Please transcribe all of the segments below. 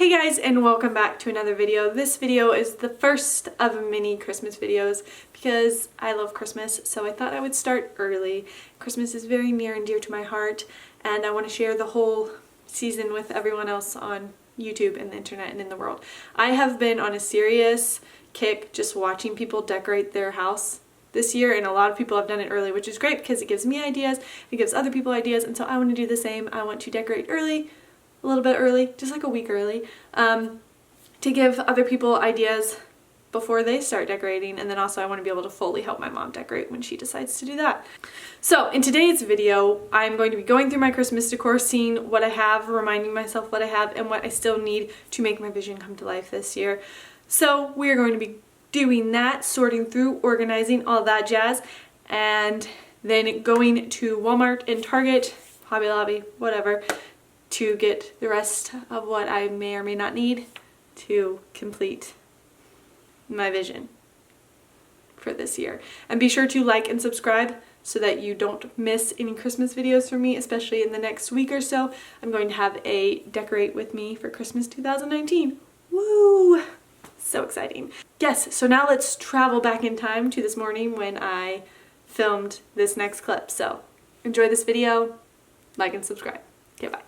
Hey guys, and welcome back to another video. This video is the first of many Christmas videos because I love Christmas, so I thought I would start early. Christmas is very near and dear to my heart, and I want to share the whole season with everyone else on YouTube and the internet and in the world. I have been on a serious kick just watching people decorate their house this year, and a lot of people have done it early, which is great because it gives me ideas, it gives other people ideas, and so I want to do the same. I want to decorate early, a little bit early, just like a week early, to give other people ideas before they start decorating, and then also I want to be able to fully help my mom decorate when she decides to do that. So in today's video, I'm going to be going through my Christmas decor, seeing what I have, reminding myself what I have, and what I still need to make my vision come to life this year. So we are going to be doing that, sorting through, organizing, all that jazz, and then going to Walmart and Target, Hobby Lobby, whatever, to get the rest of what I may or may not need to complete my vision for this year. And be sure to like and subscribe so that you don't miss any Christmas videos from me, especially in the next week or so. I'm going to have a Decorate With Me for Christmas 2019. Woo! So exciting. Yes, so now let's travel back in time to this morning when I filmed this next clip. So enjoy this video, like and subscribe. Okay, bye.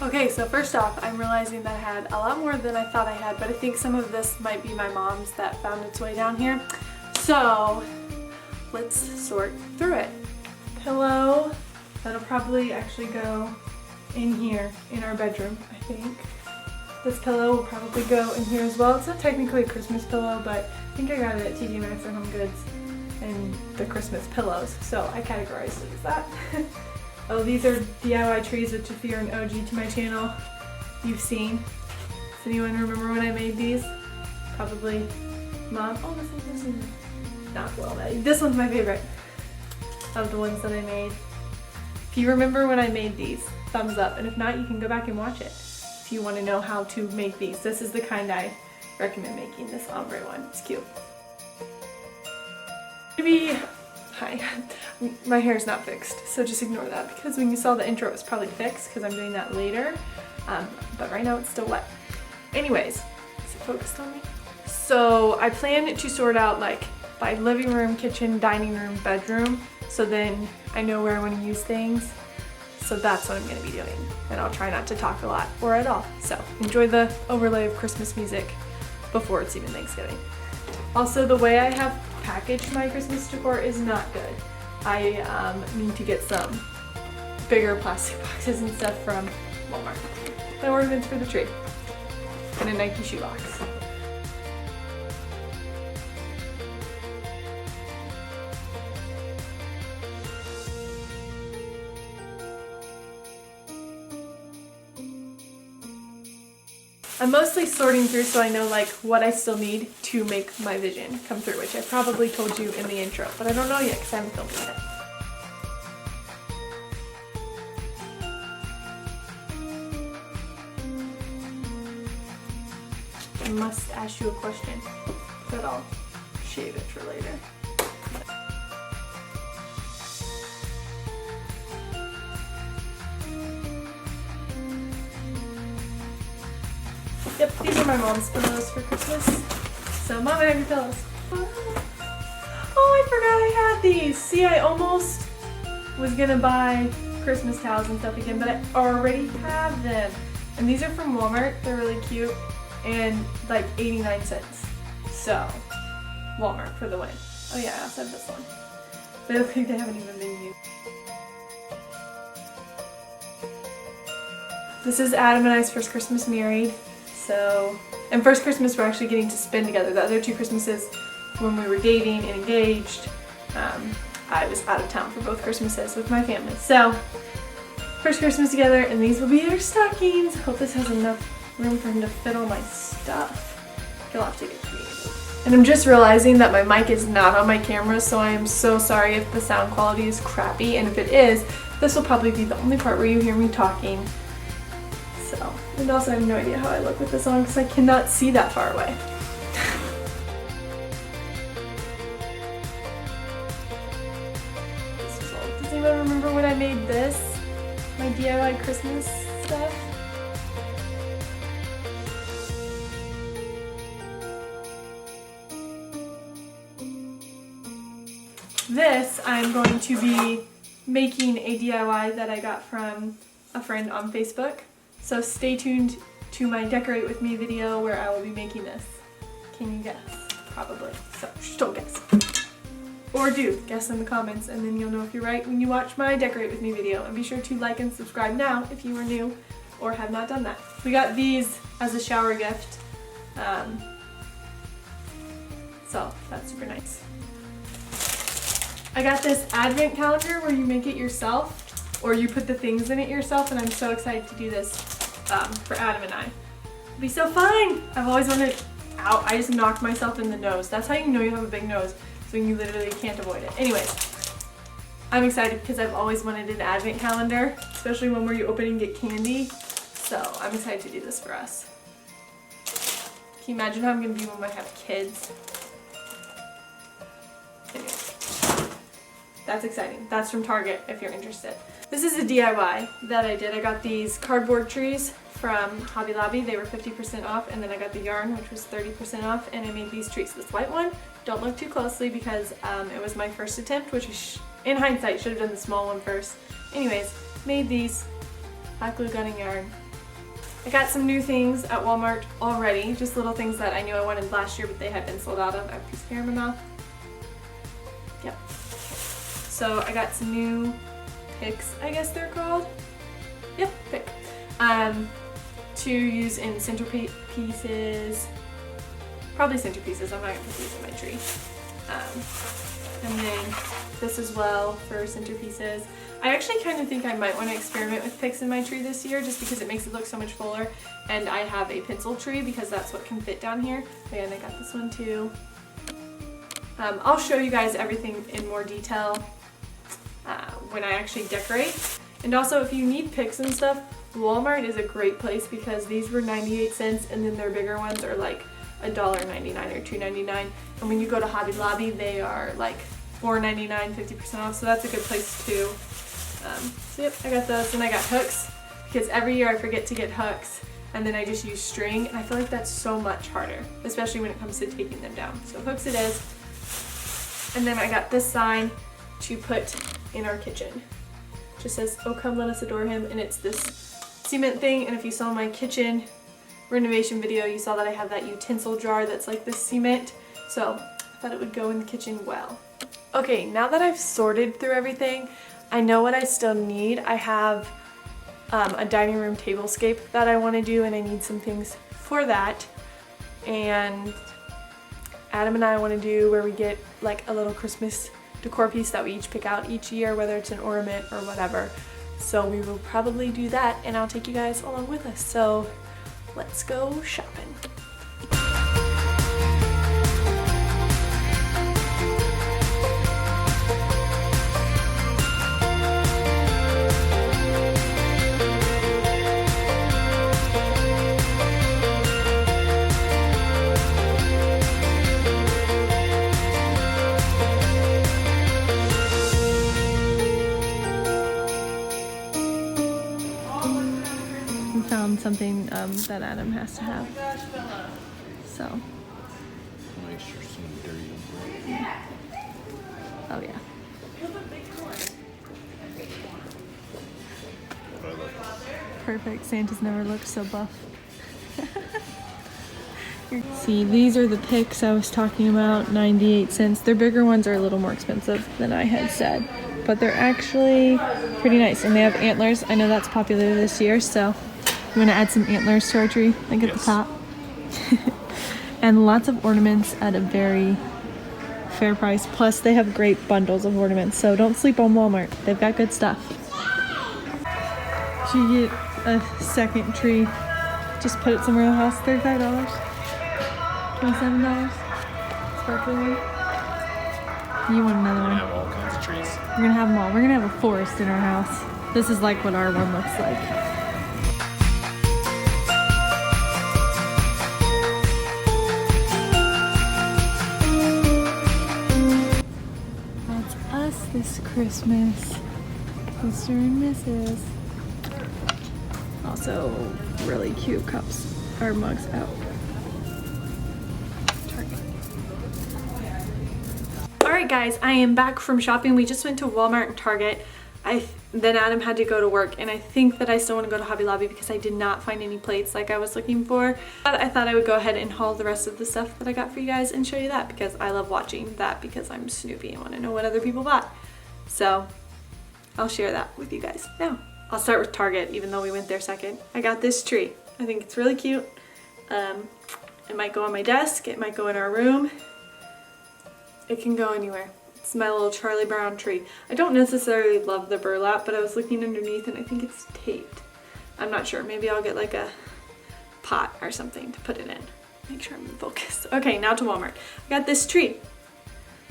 Okay, so first off, I'm realizing that I had a lot more than I thought I had, but I think some of this might be my mom's that found its way down here. So let's sort through it. Pillow, that'll probably actually go in here in our bedroom, I think. This pillow will probably go in here as well. It's not technically a Christmas pillow, but I think I got it at TJ Maxx or Home Goods and the Christmas pillows, so I categorized it as that. Oh, these are DIY trees, which if you're an OG to my channel, you've seen. Does anyone remember when I made these? Probably Mom. Oh, this is not well made. This one's my favorite of the ones that I made. If you remember when I made these, thumbs up. And if not, you can go back and watch it if you want to know how to make these. This is the kind I recommend making, this ombre one. It's cute. Maybe... Hi. My hair is not fixed, so just ignore that because when you saw the intro it was probably fixed because I'm doing that later, but right now it's still wet. Anyways, is it focused on me? So I plan to sort out like by living room, kitchen, dining room, bedroom, so then I know where I want to use things. So that's what I'm going to be doing, and I'll try not to talk a lot or at all. So enjoy the overlay of Christmas music before it's even Thanksgiving. Also, the way I have packaged my Christmas decor is not good. I need to get some bigger plastic boxes and stuff from Walmart. My ornaments for the tree and a Nike shoebox. I'm mostly sorting through so I know like what I still need to make my vision come through, which I probably told you in the intro, but I don't know yet because I haven't filmed it yet. I must ask you a question, but I'll shave it for later. Yep, these are my mom's pillows for Christmas. So Mom, I have your pillows. Oh, I forgot I had these. See, I almost was gonna buy Christmas towels and stuff again, but I already have them. And these are from Walmart. They're really cute and like 89 cents. So, Walmart for the win. Oh yeah, I also have this one. They look like they haven't even been used. This is Adam and I's first Christmas married. So, and first Christmas we're actually getting to spend together. The other two Christmases when we were dating and engaged, I was out of town for both Christmases with my family. So, first Christmas together, and these will be our stockings. Hope this has enough room for him to fit all my stuff. He'll have to get creative. And I'm just realizing that my mic is not on my camera, so I am so sorry if the sound quality is crappy, and if it is, this will probably be the only part where you hear me talking. So, and also I have no idea how I look with this on because I cannot see that far away. Does anyone remember when I made this? My DIY Christmas stuff? This I'm going to be making a DIY that I got from a friend on Facebook. So stay tuned to my Decorate With Me video where I will be making this. Can you guess? Probably. So just don't guess. Or do. Guess in the comments and then you'll know if you're right when you watch my Decorate With Me video. And be sure to like and subscribe now if you are new or have not done that. We got these as a shower gift. So that's super nice. I got this advent calendar where you make it yourself or you put the things in it yourself, and I'm so excited to do this for Adam and I. It'll be so fun! I've always wanted, ow, I just knocked myself in the nose. That's how you know you have a big nose, so you literally can't avoid it. Anyways, I'm excited because I've always wanted an advent calendar, especially one where you open and get candy. So I'm excited to do this for us. Can you imagine how I'm going to be when I have kids? Anyways. That's exciting. That's from Target if you're interested. This is a DIY that I did. I got these cardboard trees from Hobby Lobby. They were 50% off, and then I got the yarn, which was 30% off, and I made these trees. This white one, don't look too closely because it was my first attempt, which in hindsight should have done the small one first. Anyways, made these hot glue gun and yarn. I got some new things at Walmart already, just little things that I knew I wanted last year, but they had been sold out of. I have a piece of hair in my mouth. Yep. So I got some new picks, I guess they're called. Yep, pick. To use in centerpieces. Probably centerpieces, I'm not gonna put these in my tree. And then this as well for centerpieces. I actually kind of think I might want to experiment with picks in my tree this year just because it makes it look so much fuller. And I have a pencil tree because that's what can fit down here. And I got this one too. I'll show you guys everything in more detail when I actually decorate. And also if you need picks and stuff, Walmart is a great place because these were 98 cents and then their bigger ones are like $1.99 or $2.99. And when you go to Hobby Lobby, they are like $4.99, 50% off, so that's a good place too. So yep, I got those, and I got hooks because every year I forget to get hooks and then I just use string, and I feel like that's so much harder, especially when it comes to taking them down. So hooks it is. And then I got this sign to put in our kitchen. It just says, "Oh come let us adore him," and it's this cement thing. And if you saw my kitchen renovation video, you saw that I have that utensil jar that's like this cement, so I thought it would go in the kitchen well. Okay, now that I've sorted through everything, I know what I still need. I have a dining room tablescape that I want to do, and I need some things for that. And Adam and I want to do where we get like a little Christmas decor piece that we each pick out each year, whether it's an ornament or whatever. So we will probably do that, and I'll take you guys along with us. So let's go shopping. Found something that Adam has to have. So. Oh yeah. Perfect. Santa's never looked so buff. See, these are the picks I was talking about, 98 cents. Their bigger ones are a little more expensive than I had said, but they're actually pretty nice, and they have antlers. I know that's popular this year, so you want to add some antlers to our tree, like at the top. And lots of ornaments at a very fair price. Plus they have great bundles of ornaments, so don't sleep on Walmart. They've got good stuff. Should you get a second tree? Just put it somewhere in the house, $35? $27? sparkly one? You want another We're one? gonna have all kinds of trees. We're gonna have them all. We're gonna have a forest in our house. This is like what our one looks like. That's us this Christmas. Mr. and Mrs. Also, really cute cups or mugs out. Target. Alright guys, I am back from shopping. We just went to Walmart and Target. Then Adam had to go to work, and I think that I still want to go to Hobby Lobby because I did not find any plates like I was looking for. But I thought I would go ahead and haul the rest of the stuff that I got for you guys and show you that because I love watching that because I'm Snoopy and want to know what other people bought. So I'll share that with you guys now. I'll start with Target, even though we went there second. I got this tree. I think it's really cute. It might go on my desk. It might go in our room. It can go anywhere. It's my little Charlie Brown tree. I don't necessarily love the burlap, but I was looking underneath and I think it's taped. I'm not sure. Maybe I'll get like a pot or something to put it in. Make sure I'm in focus. Okay, now to Walmart. I got this tree,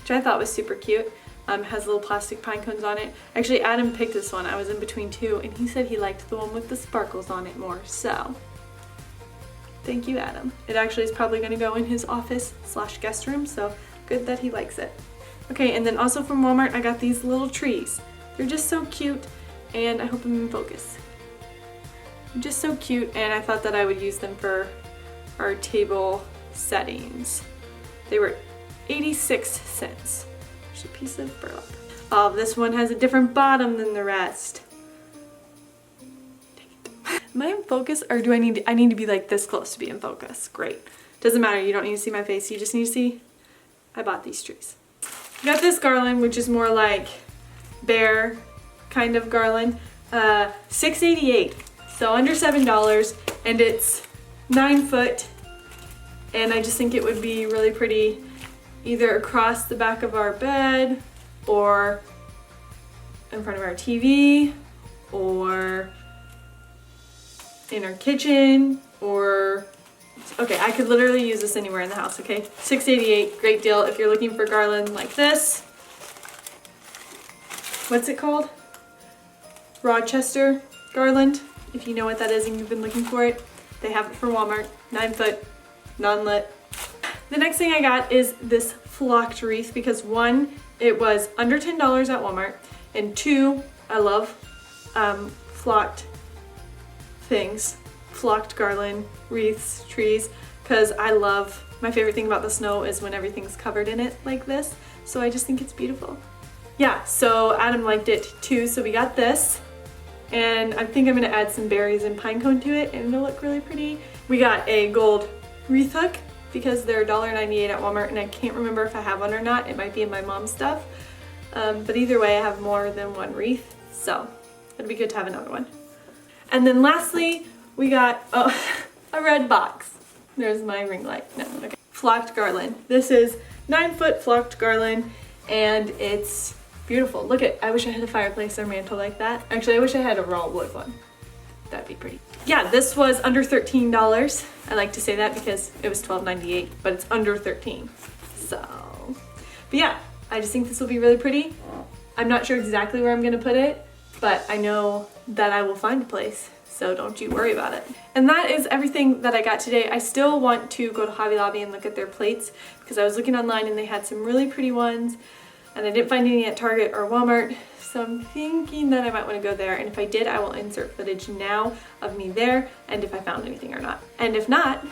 which I thought was super cute. Has little plastic pine cones on it. Actually, Adam picked this one. I was in between two, and he said he liked the one with the sparkles on it more. So, thank you, Adam. It actually is probably going to go in his office / guest room, so good that he likes it. Okay, and then also from Walmart, I got these little trees. They're just so cute, and I hope I'm in focus. They're just so cute, and I thought that I would use them for our table settings. They were 86 cents. There's a piece of burlap. Oh, this one has a different bottom than the rest. Am I in focus, or do I need to be like this close to be in focus? Great. Doesn't matter, you don't need to see my face, you just need to see I bought these trees. I got this garland, which is more like bear kind of garland. $6.88, so under $7, and it's 9 foot. And I just think it would be really pretty either across the back of our bed or in front of our TV or in our kitchen or okay, I could literally use this anywhere in the house, okay? $6.88, great deal if you're looking for garland like this. What's it called? Rochester garland, if you know what that is and you've been looking for it. They have it from Walmart, 9 foot, non-lit. The next thing I got is this flocked wreath because one, it was under $10 at Walmart, and two, I love flocked things. Flocked garland, wreaths, trees, because I love, my favorite thing about the snow is when everything's covered in it like this, so I just think it's beautiful. Yeah, so Adam liked it too, so we got this, and I think I'm going to add some berries and pine cone to it, and it'll look really pretty. We got a gold wreath hook, because they're $1.98 at Walmart, and I can't remember if I have one or not. It might be in my mom's stuff, but either way I have more than one wreath, so it'd be good to have another one. And then lastly, we got a red box. There's my ring light. No, okay. Flocked garland. This is 9 foot flocked garland, and it's beautiful. Look at, I wish I had a fireplace or mantle like that. Actually, I wish I had a raw wood one. That'd be pretty. Yeah, this was under $13. I like to say that because it was $12.98, but it's under $13. So, but yeah, I just think this will be really pretty. I'm not sure exactly where I'm gonna put it, but I know that I will find a place. So don't you worry about it. And that is everything that I got today. I still want to go to Hobby Lobby and look at their plates because I was looking online and they had some really pretty ones, and I didn't find any at Target or Walmart. So I'm thinking that I might want to go there, and if I did, I will insert footage now of me there and if I found anything or not. And if not,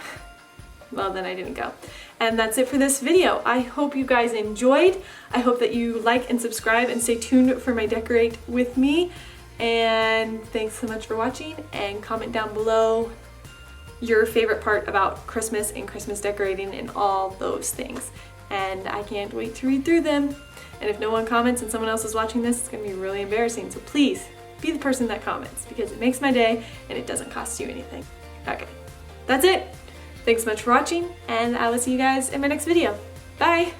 well, then I didn't go. And that's it for this video. I hope you guys enjoyed. I hope that you like and subscribe and stay tuned for my Decorate with me. And thanks so much for watching, and comment down below your favorite part about Christmas and Christmas decorating and all those things. And I can't wait to read through them. And if no one comments and someone else is watching this, it's gonna be really embarrassing. So please be the person that comments because it makes my day and it doesn't cost you anything. Okay, that's it. Thanks so much for watching, and I will see you guys in my next video. Bye.